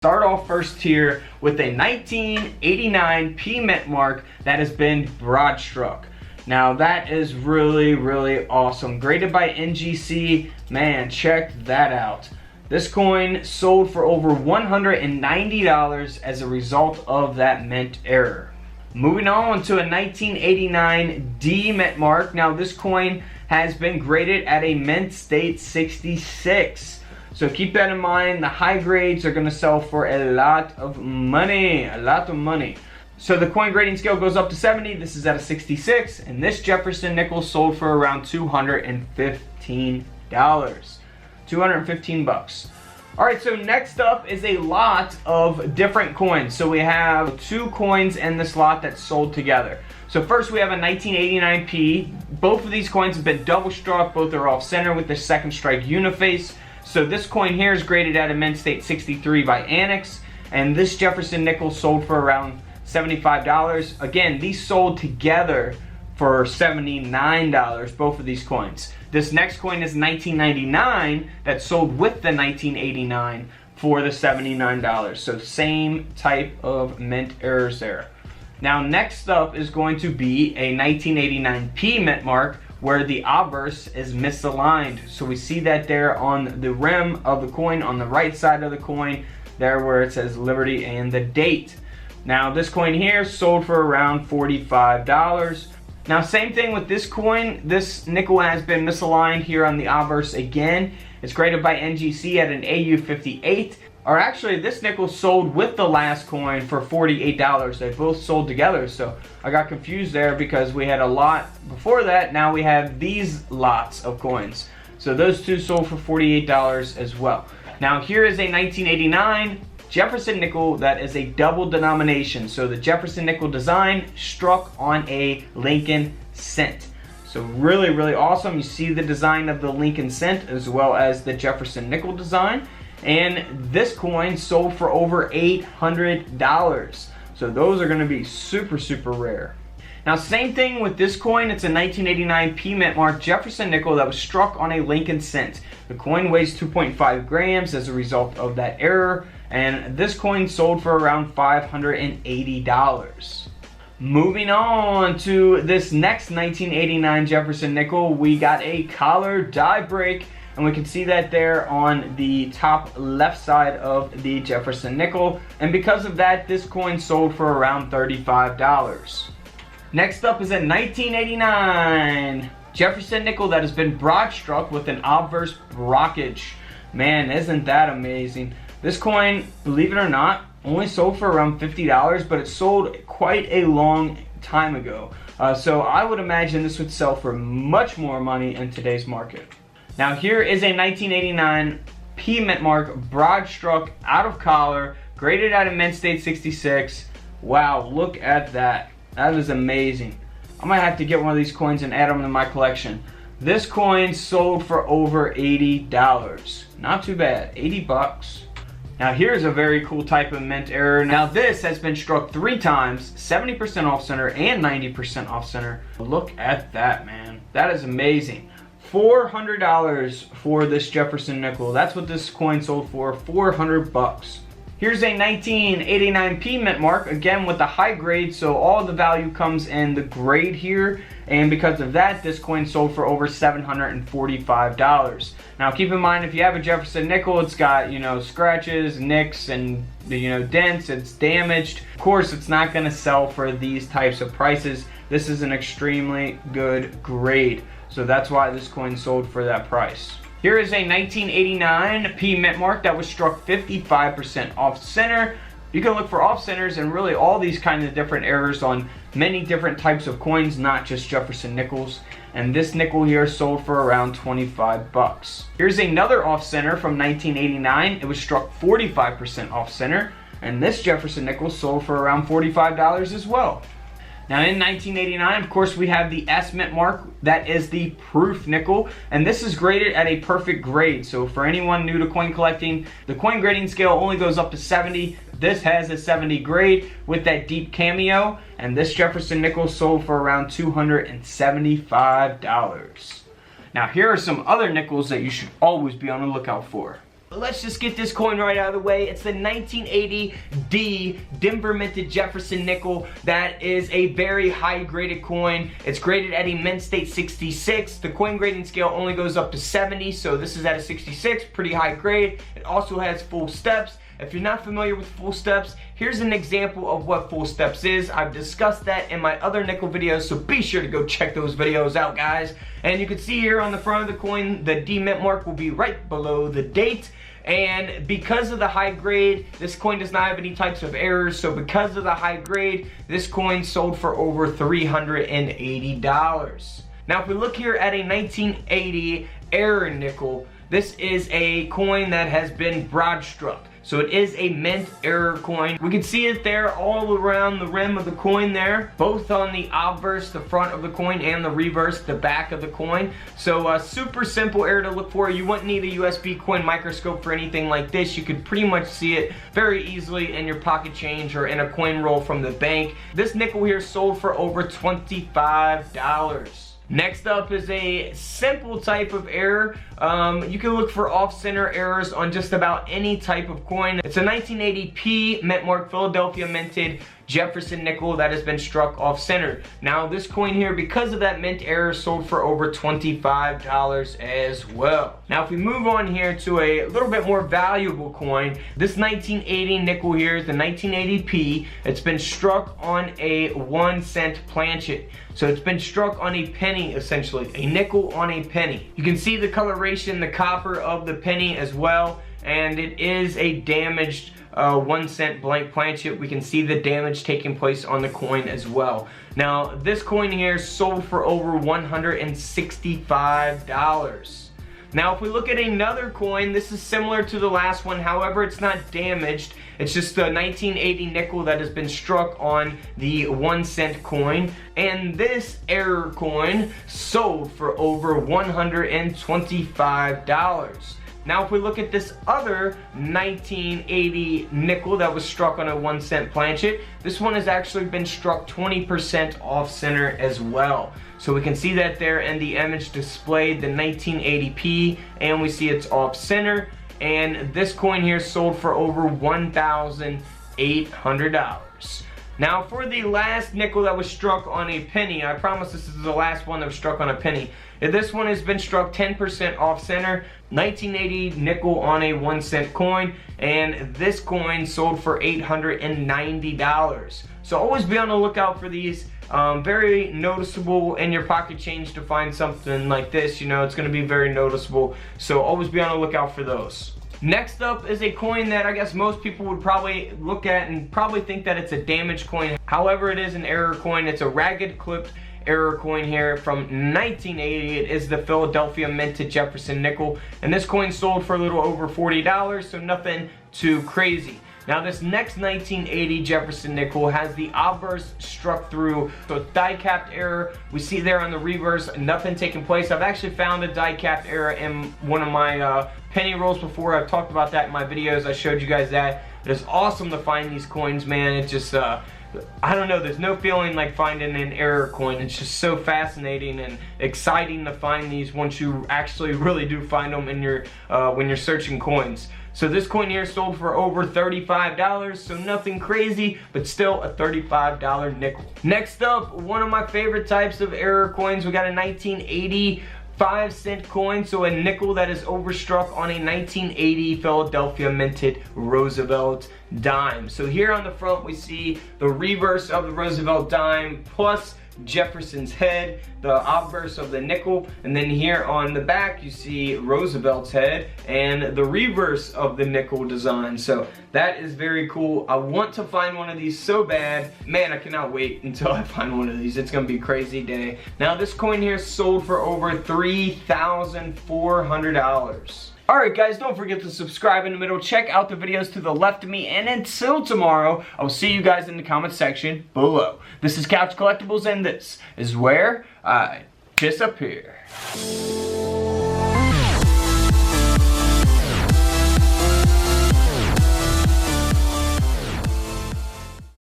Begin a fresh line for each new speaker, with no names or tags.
Start off first here with a 1989 P Mint mark that has been broad struck. Now that is really awesome. Graded by NGC. Man, check that out. This coin sold for over $190 as a result of that mint error. Moving on to a 1989 D Mint mark. Now this coin has been graded at a mint state 66. So keep that in mind. The high grades are going to sell for a lot of money. So the coin grading scale goes up to 70. This is at a 66. And this Jefferson nickel sold for around $215. 215 bucks. Alright, so next up is a lot of different coins. So we have two coins in this lot that sold together. So first we have a 1989 P. Both of these coins have been double struck. Both are off center with the second strike uniface. So this coin here is graded at a mint state 63 by Annex, and this Jefferson nickel sold for around $75. Again, these sold together for $79, both of these coins. This next coin is 1999 that sold with the 1989 for the $79. So same type of mint errors there. Now next up is going to be a 1989 P mint mark, where the obverse is misaligned. So we see that there on the rim of the coin, on the right side of the coin, there where it says Liberty and the date. Now this coin here sold for around $45. Now same thing with this coin. This nickel has been misaligned here on the obverse again. It's graded by NGC at an AU58. Or actually, this nickel sold with the last coin for $48. They both sold together, so I got confused there because we had a lot before that. Now we have these lots of coins. So those two sold for $48 as well. Now here is a 1989 Jefferson nickel that is a double denomination. So the Jefferson nickel design struck on a Lincoln cent. So really awesome. You see the design of the Lincoln cent as well as the Jefferson nickel design. And this coin sold for over $800. So those are going to be super rare. Now same thing with this coin. It's a 1989 P mint mark Jefferson nickel that was struck on a Lincoln cent. The coin weighs 2.5 grams as a result of that error. And this coin sold for around $580. Moving on to this next 1989 Jefferson nickel, we got a collar die break. And we can see that there on the top left side of the Jefferson nickel. And because of that, this coin sold for around $35. Next up is a 1989 Jefferson nickel that has been broad struck with an obverse brockage. Man, isn't that amazing? This coin, believe it or not, only sold for around $50, but it sold quite a long time ago. So I would imagine this would sell for much more money in today's market. Now here is a 1989 P mint mark broad struck out of collar, graded at a mint state 66. Wow, look at that. That is amazing. I might have to get one of these coins and add them to my collection. This coin sold for over $80. Not too bad, 80 bucks. Now here's a very cool type of mint error. Now this has been struck 3 times, 70% off center and 90% off center. Look at that, man. That is amazing. $400 for this Jefferson nickel. That's what this coin sold for, 400 bucks. Here's a 1989 P mint mark, again with the high grade, so all the value comes in the grade here, and because of that, this coin sold for over $745. Now keep in mind, if you have a Jefferson nickel, it's got, scratches, nicks, and dents, it's damaged. Of course, it's not gonna sell for these types of prices. This is an extremely good grade. So that's why this coin sold for that price. Here is a 1989 P mint mark that was struck 55% off center. You can look for off centers and really all these kinds of different errors on many different types of coins, not just Jefferson nickels. And this nickel here sold for around 25 bucks. Here's another off center from 1989. It was struck 45% off center. And this Jefferson nickel sold for around $45 as well. Now in 1989, of course, we have the S mint mark. That is the proof nickel, and this is graded at a perfect grade. So for anyone new to coin collecting, the coin grading scale only goes up to 70. This has a 70 grade with that deep cameo, and this Jefferson nickel sold for around $275. Now here are some other nickels that you should always be on the lookout for. Let's just get this coin right out of the way. It's the 1980 D Denver minted Jefferson nickel. That is a very high graded coin. It's graded at a mint state 66. The coin grading scale only goes up to 70, so this is at a 66, pretty high grade. It also has full steps. If you're not familiar with full steps, here's an example of what full steps is. I've discussed that in my other nickel videos, so be sure to go check those videos out, guys. And you can see here on the front of the coin, the D mint mark will be right below the date. And because of the high grade, this coin does not have any types of errors. So because of the high grade, this coin sold for over $380. Now if we look here at a 1980 error nickel, this is a coin that has been broad struck. So it is a mint error coin. We can see it there all around the rim of the coin there, both on the obverse, the front of the coin, and the reverse, the back of the coin. So super simple error to look for. You wouldn't need a USB coin microscope for anything like this. You could pretty much see it very easily in your pocket change or in a coin roll from the bank. This nickel here sold for over $25. Next up is a simple type of error. You can look for off-center errors on just about any type of coin. It's a 1980p mint mark Philadelphia minted Jefferson nickel that has been struck off-center. Now this coin here, because of that mint error, sold for over $25 as well. Now if we move on here to a little bit more valuable coin, this 1980 nickel here is the 1980p. It's been struck on a 1-cent planchet. So it's been struck on a penny, essentially, a nickel on a penny. You can see the coloration, the copper of the penny as well, and it is a damaged 1-cent blank planchet. We can see the damage taking place on the coin as well. Now this coin here sold for over $165. Now if we look at another coin, this is similar to the last one, however it's not damaged. It's just a 1980 nickel that has been struck on the 1-cent coin, and this error coin sold for over $125. Now if we look at this other 1980 nickel that was struck on a 1-cent planchet, this one has actually been struck 20% off center as well. So we can see that there in the image displayed, the 1980p, and we see it's off center. And this coin here sold for over $1,800. Now for the last nickel that was struck on a penny, I promise this is the last one that was struck on a penny. This one has been struck 10% off center, 1980 nickel on a 1-cent coin, and this coin sold for $890. So always be on the lookout for these. Very noticeable in your pocket change to find something like this. You know, it's going to be very noticeable. So always be on the lookout for those. Next up is a coin that I guess most people would probably look at and probably think that it's a damaged coin. However, it is an error coin. It's a ragged clipped error coin here from 1980. It is the Philadelphia minted Jefferson nickel, and this coin sold for a little over $40, so nothing too crazy. Now this next 1980 Jefferson nickel has the obverse struck through, so die capped error. We see there on the reverse, nothing taking place. I've actually found a die capped error in one of my penny rolls before. I've talked about that in my videos. I showed you guys that. It is awesome to find these coins, man. It's just I don't know, there's no feeling like finding an error coin. It's just so fascinating and exciting to find these once you actually really do find them in your when you're searching coins. So this coin here sold for over $35, so nothing crazy, but still a $35 nickel. Next up, one of my favorite types of error coins. We got a 1980 5-cent coin, so a nickel that is overstruck on a 1980 Philadelphia minted Roosevelt dime. So here on the front we see the reverse of the Roosevelt dime plus Jefferson's head, the obverse of the nickel, and then here on the back you see Roosevelt's head and the reverse of the nickel design. So that is very cool. I want to find one of these so bad. Man, I cannot wait until I find one of these. It's gonna be a crazy day. Now this coin here sold for over $3,400. Alright guys, don't forget to subscribe in the middle. Check out the videos to the left of me. And until tomorrow, I will see you guys in the comment section below. This is Couch Collectibles, and this is where I disappear.